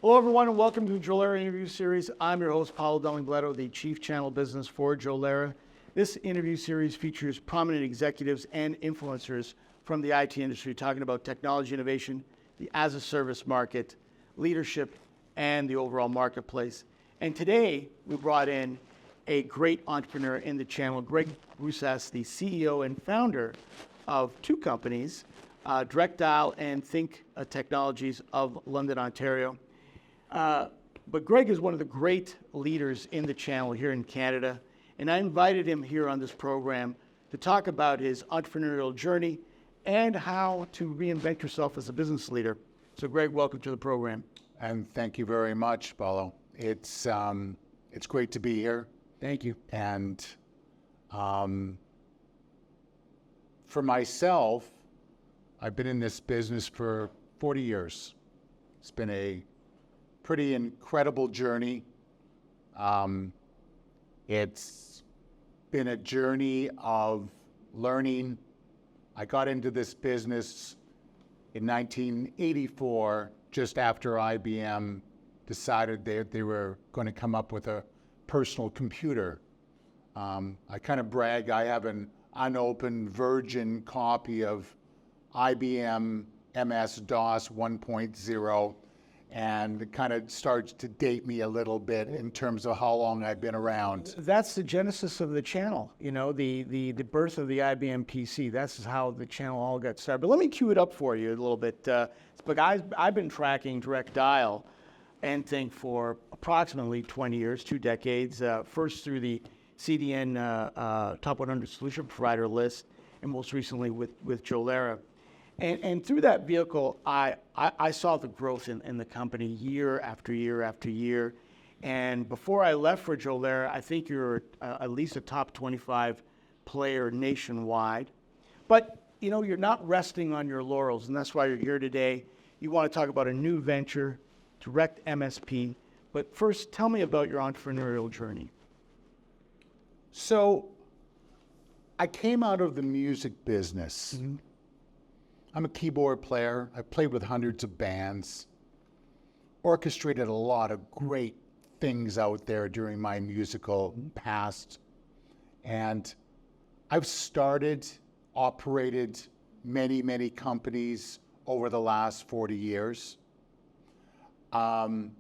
Hello, everyone, and welcome to the Jolera interview series. I'm your host, Paolo Del Nibletto, the Chief Channel Business for Jolera. This interview series features prominent executives and influencers from the IT industry talking about technology innovation, the as-a-service market, leadership, and the overall marketplace. And today, we brought in a great entrepreneur in the channel, Greg Bruzas, the CEO and founder of two companies, DirectDial and Thinq Technologies of London, Ontario. But Greg is one of the great leaders in the channel here in Canada, and I invited him here on this program to talk about his entrepreneurial journey and how to reinvent yourself as a business leader. So Greg, welcome to the program. And thank you very much, Paolo. It's great to be here. Thank you. And for myself, I've been in this business for 40 years. It's been a pretty incredible journey. It's been a journey of learning. I got into this business in 1984, just after IBM decided they were going to come up with a personal computer. I kind of brag, I have an unopened virgin copy of IBM MS-DOS 1.0. And it kind of starts to date me a little bit in terms of how long I've been around. That's the genesis of the channel, you know, the birth of the IBM PC. That's how the channel all got started. But let me cue it up for you a little bit. But I've been tracking DirectDial and Thinq for approximately 20 years, 2 decades, first through the CDN Top 100 Solution Provider list, and most recently with Jolera. And through that vehicle, I saw the growth in the company year after year after year. And before I left for Jolera, I think you're at least a top 25 player nationwide. But, you know, you're not resting on your laurels, and that's why you're here today. You want to talk about a new venture, Direct MSP. But first, tell me about your entrepreneurial journey. So I came out of the music business. Mm-hmm. I'm a keyboard player. I've played with hundreds of bands, orchestrated a lot of great things out there during my musical past. And I've started, operated many, many companies over the last 40 years. In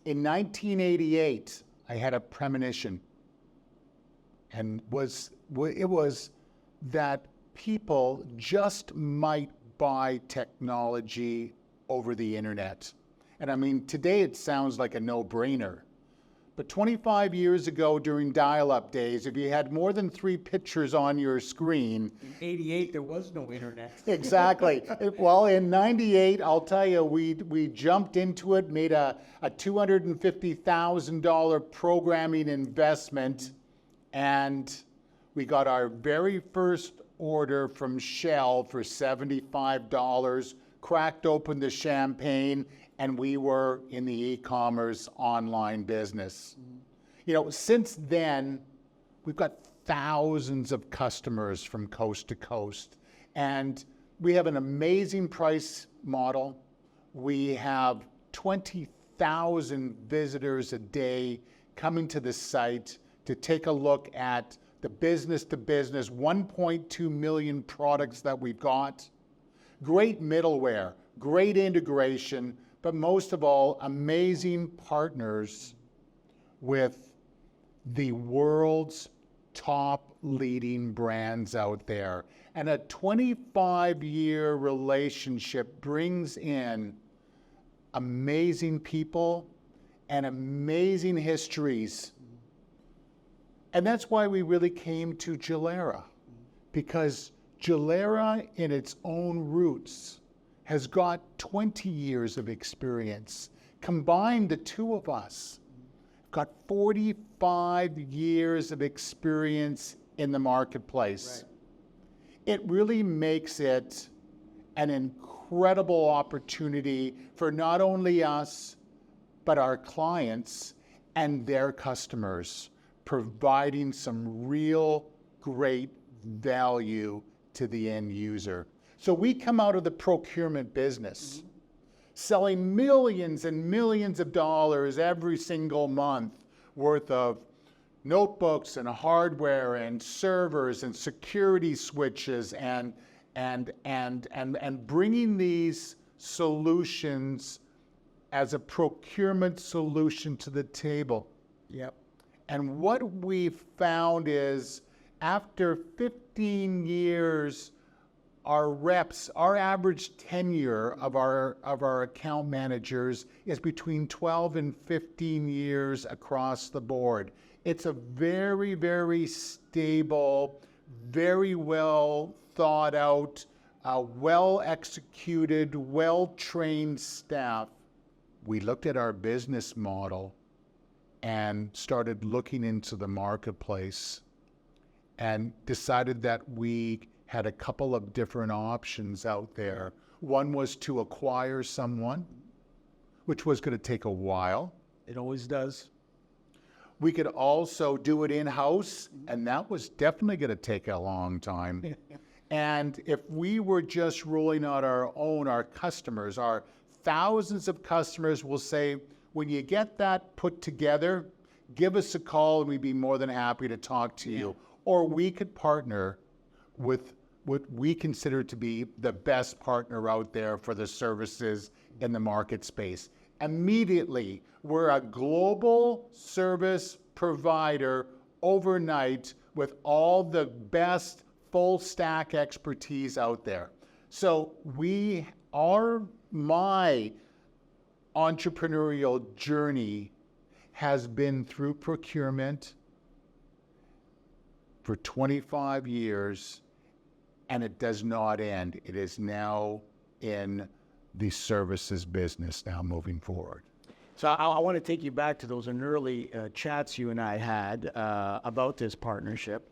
1988, I had a premonition, and it was that people just might buy technology over the internet. And I mean, today it sounds like a no-brainer. But 25 years ago during dial-up days, if you had more than 3 pictures on your screen... In 88, there was no internet. Exactly. Well, in 98, I'll tell you, we jumped into it, made a $250,000 programming investment, and we got our very first order from Shell for $75, cracked open the champagne, and we were in the e-commerce online business. Mm-hmm. You know, since then, we've got thousands of customers from coast to coast, and we have an amazing price model. We have 20,000 visitors a day coming to the site to take a look at the business-to-business, 1.2 million products that we've got, great middleware, great integration, but most of all, amazing partners with the world's top leading brands out there. And a 25-year relationship brings in amazing people and amazing histories. And that's why we really came to Jolera, because Jolera in its own roots has got 20 years of experience. Combined, the two of us got 45 years of experience in the marketplace. Right. It really makes it an incredible opportunity for not only us, but our clients and their customers, providing some real great value to the end user. So we come out of the procurement business. selling millions and millions of dollars every single month worth of notebooks and hardware and servers and security switches and bringing these solutions as a procurement solution to the table. Yep. And what we found is after 15 years, our reps, our average tenure of our account managers is between 12 and 15 years across the board. It's a very, very stable, very well thought out, well executed, well trained staff. We looked at our business model and started looking into the marketplace and decided that we had a couple of different options out there. One was to acquire someone, which was going to take a while. It always does. We could also do it in-house, and that was definitely going to take a long time. And if we were just rolling out our own, our customers, our thousands of customers will say, when you get that put together, give us a call and we'd be more than happy to talk to you. Or we could partner with what we consider to be the best partner out there for the services in the market space. Immediately, we're a global service provider overnight with all the best full stack expertise out there. So my entrepreneurial journey has been through procurement for 25 years, and it does not end. It is now in the services business now moving forward. So I want to take you back to those early chats you and I had about this partnership.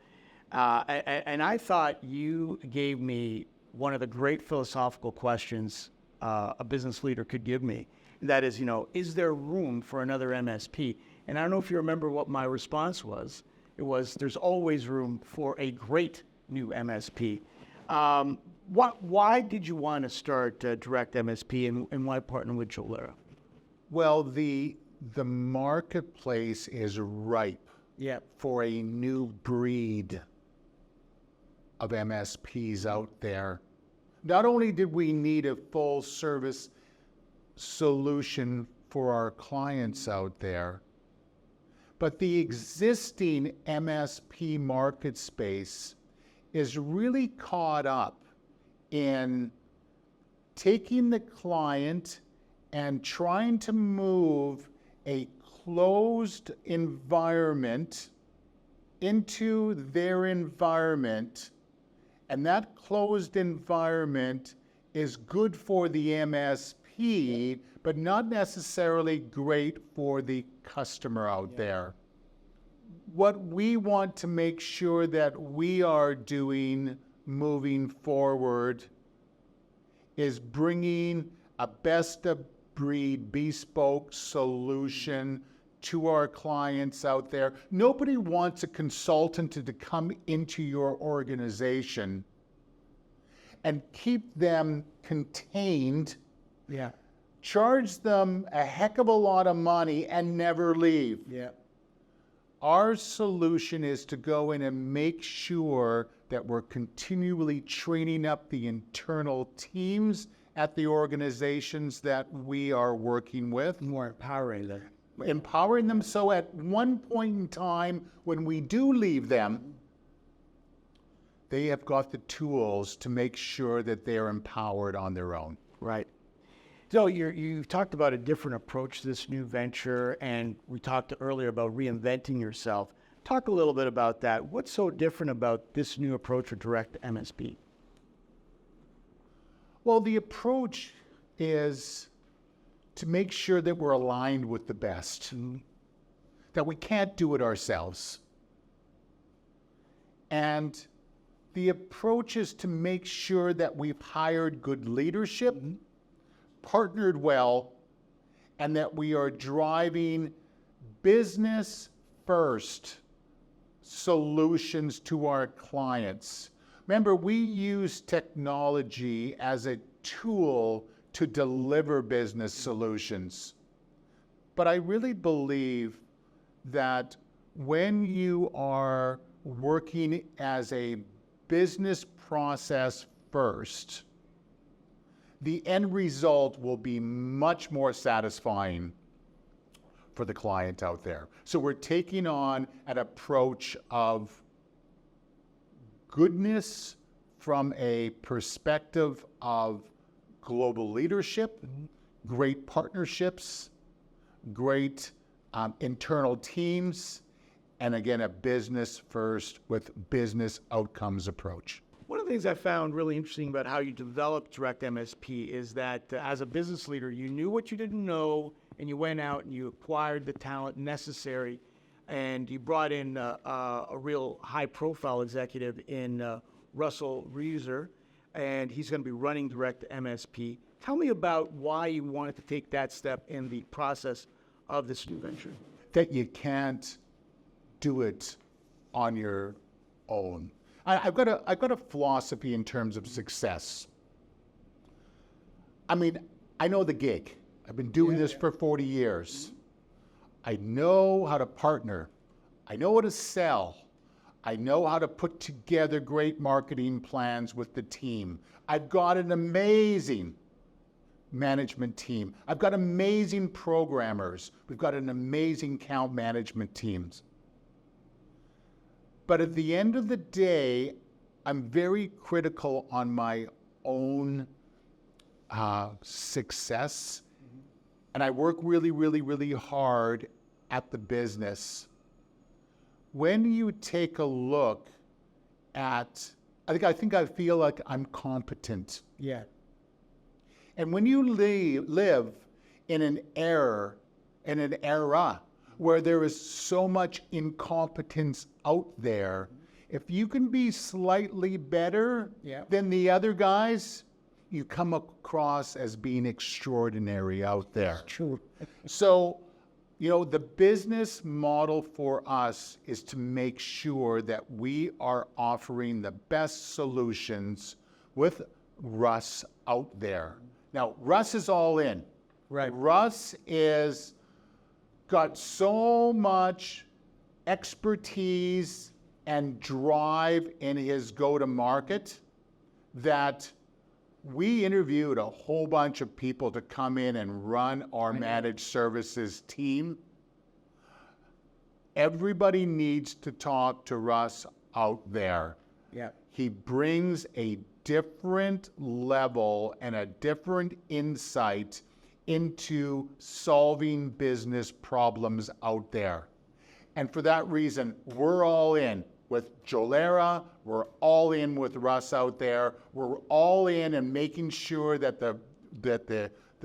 And I thought you gave me one of the great philosophical questions a business leader could give me. That is, is there room for another MSP? And I don't know if you remember what my response was. It was, there's always room for a great new MSP. Why did you want to start Direct MSP and why partner with Jolera? Well, the marketplace is ripe for a new breed of MSPs out there. Not only did we need a full service solution for our clients out there, but the existing MSP market space is really caught up in taking the client and trying to move a closed environment into their environment. And that closed environment is good for the MSP, but not necessarily great for the customer out there. What we want to make sure that we are doing moving forward is bringing a best-of-breed bespoke solution to our clients out there. Nobody wants a consultant to come into your organization and keep them contained, charge them a heck of a lot of money and never leave. Our solution is to go in and make sure that we're continually training up the internal teams at the organizations that we are working with. More empowering them. Empowering them so at one point in time when we do leave them, they have got the tools to make sure that they are empowered on their own. Right. So you've talked about a different approach to this new venture, and we talked earlier about reinventing yourself. Talk a little bit about that. What's so different about this new approach with Direct MSP? Well, the approach is to make sure that we're aligned with the best, that we can't do it ourselves. And the approach is to make sure that we've hired good leadership, partnered well, and that we are driving business first solutions to our clients. Remember, we use technology as a tool to deliver business solutions. But I really believe that when you are working as a business process first, the end result will be much more satisfying for the client out there. So we're taking on an approach of goodness from a perspective of global leadership, great partnerships, great internal teams, and again, a business first with business outcomes approach. One of the things I found really interesting about how you developed Direct MSP is that as a business leader, you knew what you didn't know, and you went out and you acquired the talent necessary, and you brought in a real high-profile executive in Russell Reuser, and he's going to be running Direct MSP. Tell me about why you wanted to take that step in the process of this new venture. That you can't do it on your own. I've got a philosophy in terms of success. I mean, I know the gig. I've been doing this for 40 years. I know how to partner. I know how to sell. I know how to put together great marketing plans with the team. I've got an amazing management team. I've got amazing programmers. We've got an amazing account management teams. But at the end of the day, I'm very critical on my own success. And I work really, really, really hard at the business. When you take a look at, I feel like I'm competent. Yeah. And when you live in an era where there is so much incompetence out there, if you can be slightly better than the other guys, you come across as being extraordinary out there. True. So, you know, the business model for us is to make sure that we are offering the best solutions with Russ out there. Now, Russ is all in. Right. Russ is got so much expertise and drive in his go-to-market that we interviewed a whole bunch of people to come in and run our managed services team. Everybody needs to talk to Russ out there. Yeah. He brings a different level and a different insight into solving business problems out there. And for that reason, we're all in with Jolera, we're all in with Russ out there, we're all in and making sure that the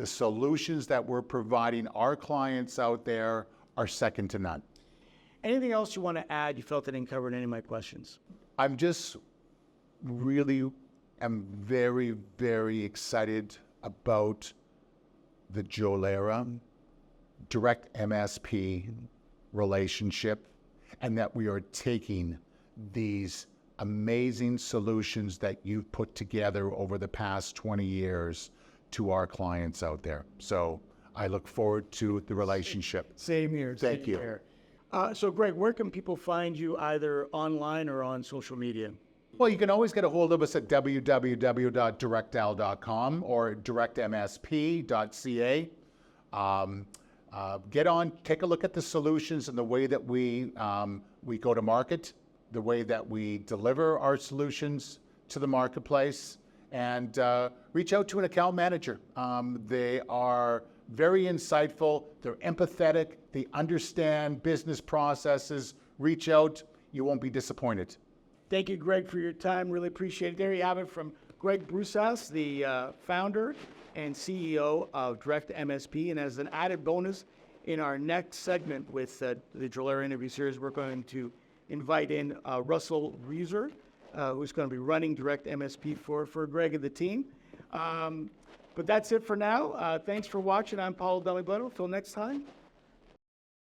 solutions that we're providing our clients out there are second to none. Anything else you want to add? You felt I didn't cover any of my questions. I'm just really am very, very excited about the Jolera Direct MSP relationship, and that we are taking these amazing solutions that you've put together over the past 20 years to our clients out there. So I look forward to the relationship. Same here. Thank you. Here. So Greg, where can people find you either online or on social media? Well, you can always get a hold of us at www.directdial.com or directmsp.ca. Get on, take a look at the solutions and the way that we go to market, the way that we deliver our solutions to the marketplace, and reach out to an account manager. They are very insightful, they're empathetic, they understand business processes. Reach out, you won't be disappointed. Thank you, Greg, for your time. Really appreciate it. There you have it from Greg Bruzas, the founder and CEO of Direct MSP. And as an added bonus, in our next segment with the Jolera interview series, we're going to invite in Russell Reuser, who's going to be running Direct MSP for Greg and the team. But that's it for now. Thanks for watching. I'm Paolo Del Nibletto. Till next time,